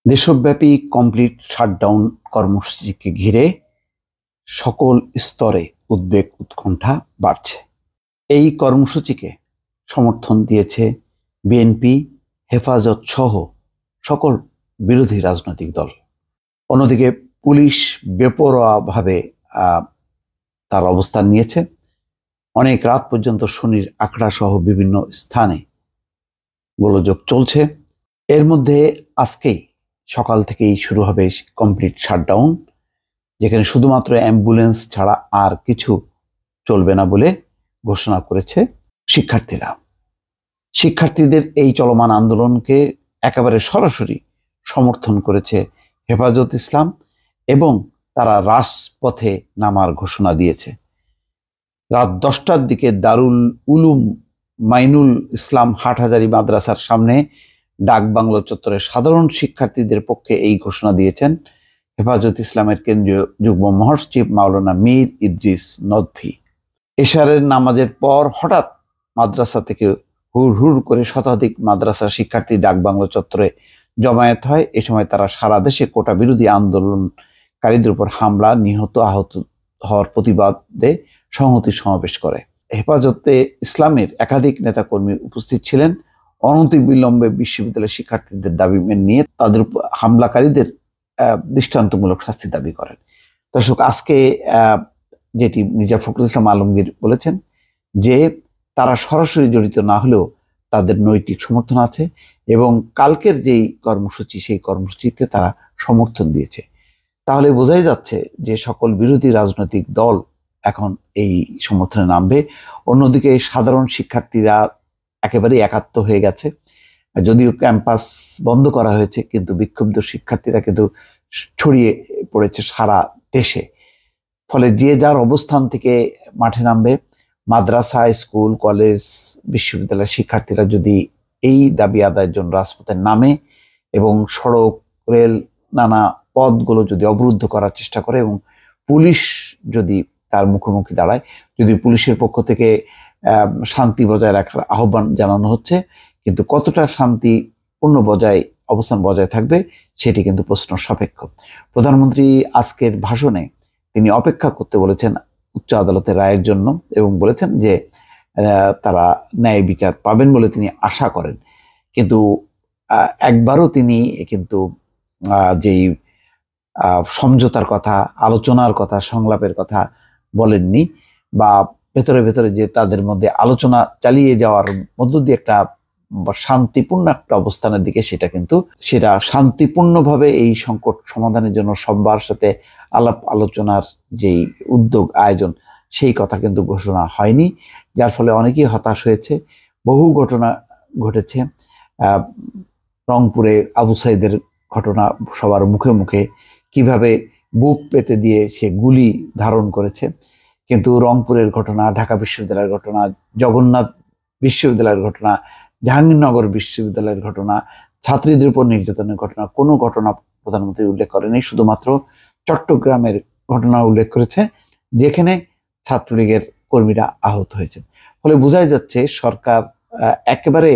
দেশব্যাপী complete shutdown কর্মসূচিকে ঘিরে সকল স্তরে উদ্বেগ উৎকণ্ঠা বাড়ছে। এই কর্মসূচিকে সমর্থন দিয়েছে বিএনপি, হেফাজত সহ সকল বিরোধী রাজনৈতিক দল। অন্যদিকে পুলিশ বেপরোয়াভাবে তার অবস্থান নিয়েছে। অনেক রাত পর্যন্ত শনির আখড়া সহ বিভিন্ন স্থানে গোলযোগ চলছে। এর মধ্যে আজকেই সকাল থেকেই শুরু হবে কমপ্লিট শাটডাউন, যেখানে শুধুমাত্র অ্যাম্বুলেন্স ছাড়া আর কিছু চলবে না বলে ঘোষণা করেছে শিক্ষার্থীরা। শিক্ষার্থীদের এই চলমান আন্দোলনকে একেবারে সরাসরি সমর্থন করেছে হেফাজত ইসলাম এবং তারা রাজপথে নামার ঘোষণা দিয়েছে। রাত 10টার দিকে দারুল উলুম মাইনুল ইসলাম হাটহাজারী মাদ্রাসার সামনে ডাকবাংলো চত্বরে সাধারণ শিক্ষার্থীদের পক্ষে এই ঘোষণা দিয়েছেন হেফাজত ইসলামের কেন্দ্রীয় যুগ্ম মহাসচিব মাওলানা মীর ইদ্রিস নদভী। এশারের নামাজের পর হঠাৎ মাদ্রাসা থেকে হুড় হুড় করে শতাধিক মাদ্রাসা শিক্ষার্থী ডাকবাংলো চত্বরে জমায়েত হয়। এ সময় তারা সারা দেশে কোটা বিরোধী আন্দোলনকারীদের উপর হামলা, নিহত, আহত হওয়ার প্রতিবাদে সংহতি সমাবেশ করে। হেফাজতে ইসলামের একাধিক নেতাকর্মী উপস্থিত ছিলেন। অনতিবিলম্বে বিশ্ববিদ্যালয়ের শিক্ষার্থীদের দাবি মেনে নিয়ে তাদের হামলাকারীদের দৃষ্টান্তমূলক শাস্তি দাবি করেন। দর্শক, আজকে যেটি মির্জা ফখরুল ইসলাম আলমগীর বলেছেন যে তারা সরাসরি জড়িত না হলেও তাদের নৈতিক সমর্থন আছে এবং কালকের যেই কর্মসূচি সেই কর্মসূচিতে তারা সমর্থন দিয়েছে। তাহলে বোঝাই যাচ্ছে যে সকল বিরোধী রাজনৈতিক দল এখন এই সমর্থনে নামবে। অন্যদিকে সাধারণ শিক্ষার্থীরা একেবারে একাত্ম হয়ে গেছে। যদিও ক্যাম্পাস বন্ধ করা হয়েছে, কিন্তু বিক্ষুব্ধ শিক্ষার্থীরা কিন্তু ছড়িয়ে পড়েছে সারা দেশে। ফলে যে যার অবস্থান থেকে মাঠে নামবে। মাদ্রাসা, স্কুল, কলেজ, বিশ্ববিদ্যালয়ের শিক্ষার্থীরা যদি এই দাবি আদায়ের জন্য রাজপথে নামে এবং সড়ক, রেল, নানা পথগুলো যদি অবরুদ্ধ করার চেষ্টা করে এবং পুলিশ যদি তার মুখোমুখি দাঁড়ায়, যদি পুলিশের পক্ষ থেকে শান্তি বজায় রাখার আহ্বান জানানো হচ্ছে, কিন্তু কতটা শান্তিপূর্ণ অবস্থান বজায় থাকবে সেটি কিন্তু প্রশ্ন সাপেক্ষ। প্রধানমন্ত্রী আজকের ভাষণে তিনি অপেক্ষা করতে বলেছেন উচ্চ আদালতের রায়ের জন্য এবং বলেছেন যে তারা ন্যায় বিচার পাবেন বলে তিনি আশা করেন। কিন্তু একবারও তিনি কিন্তু যেই সমঝোতার কথা, আলোচনার কথা, সংলাপের কথা বলেননি, বা ভেতরে ভেতরে যে তাদের মধ্যে আলোচনা চালিয়ে যাওয়ার মধ্য দিয়ে একটা শান্তিপূর্ণ একটা অবস্থানের দিকে সেটা শান্তিপূর্ণভাবে এই সংকট সমাধানের জন্য সবার সাথে আলাপ আলোচনার যেই উদ্যোগ আয়োজন সেই কথা কিন্তু ঘোষণা হয়নি, যার ফলে অনেকেই হতাশ হয়েছে। বহু ঘটনা ঘটেছে। রংপুরে আবু সাইদের ঘটনা সবার মুখে মুখে, কিভাবে বুক পেতে দিয়ে সে গুলি ধারণ করেছে। কিন্তু রংপুরের ঘটনা, ঢাকা বিশ্ববিদ্যালয়ের ঘটনা, জগন্নাথ বিশ্ববিদ্যালয়ের ঘটনা, জাহাঙ্গীরনগর বিশ্ববিদ্যালয়ের ঘটনা, ছাত্রীদের উপর নির্যাতনের ঘটনা, কোনো ঘটনা প্রধানমন্ত্রী উল্লেখ করেনি। শুধুমাত্র চট্টগ্রামের ঘটনা উল্লেখ করেছে, যেখানে ছাত্রলীগের কর্মীরা আহত হয়েছেন। ফলে বোঝাই যাচ্ছে সরকার একেবারে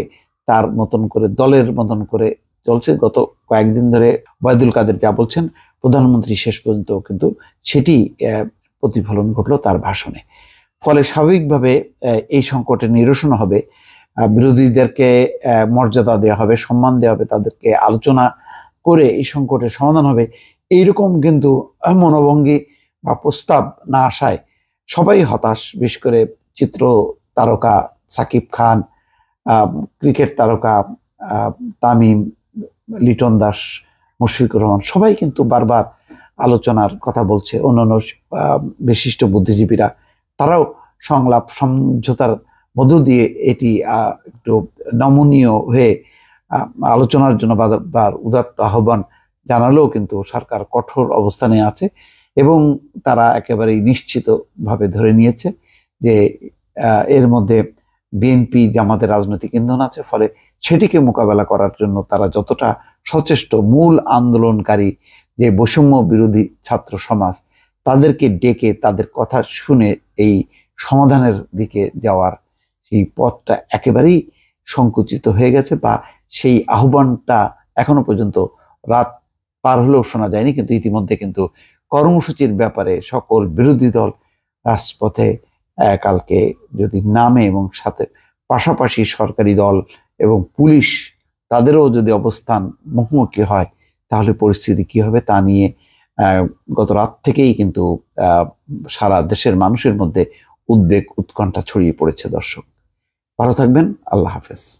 তার মতন করে, দলের মতন করে চলছে। গত কয়েকদিন ধরে ওবায়দুল কাদের যা বলছেন, প্রধানমন্ত্রী শেষ পর্যন্ত কিন্তু সেটি প্রতিফলন ঘটলো তার ভাষণে। ফলে স্বাভাবিকভাবে এই সংকটের নিরসন হবে, বিরোধীদেরকে মর্যাদা দেওয়া হবে, সম্মান দেওয়া হবে, তাদেরকে আলোচনা করে এই সংকটের সমাধান হবে, এইরকম কিন্তু মনোভঙ্গি বা প্রস্তাব না আসায় সবাই হতাশ। বিশেষ করে চিত্র তারকা সাকিব খান, ক্রিকেট তারকা তামিম, লিটন দাস, মুশফিকুর রহমান সবাই কিন্তু বারবার আলোচনার কথা বলছে। অন্যান্য বিশিষ্ট বুদ্ধিজীবীরা তারাও সংলাপ সমঝোতার মধ্য দিয়ে এটি একটু নমনীয় হয়ে আলোচনার জন্য বারবার উদাত্ত আহ্বান জানালেও কিন্তু সরকার কঠোর অবস্থানে আছে এবং তারা একেবারেই নিশ্চিতভাবে ধরে নিয়েছে যে এর মধ্যে বিএনপি, জামাতের রাজনৈতিক ইন্ধন আছে। ফলে সেটিকে মোকাবেলা করার জন্য তারা যতটা সচেষ্ট, মূল আন্দোলনকারী যে বৈষম্য বিরোধী ছাত্র সমাজ, তাদেরকে ডেকে তাদের কথা শুনে এই সমাধানের দিকে যাওয়ার সেই পথটা একেবারেই সংকুচিত হয়ে গেছে, বা সেই আহ্বানটা এখনো পর্যন্ত রাত পার হলেও শোনা যায়নি, কিন্তু ইতিমধ্যে কিন্তু কর্মসূচির ব্যাপারে সকল বিরোধী দল রাজপথে কালকে যদি নামে এবং সাথে পাশাপাশি সরকারি দল এবং পুলিশ তাদেরও যদি অবস্থান মুখোমুখি হয়, তাহলে পরিস্থিতি কি হবে তা নিয়ে গত রাত থেকেই কিন্তু সারা দেশের মানুষের মধ্যে উদ্বেগ উৎকণ্ঠা ছড়িয়ে পড়েছে। দর্শক ভালো থাকবেন, আল্লাহ হাফেজ।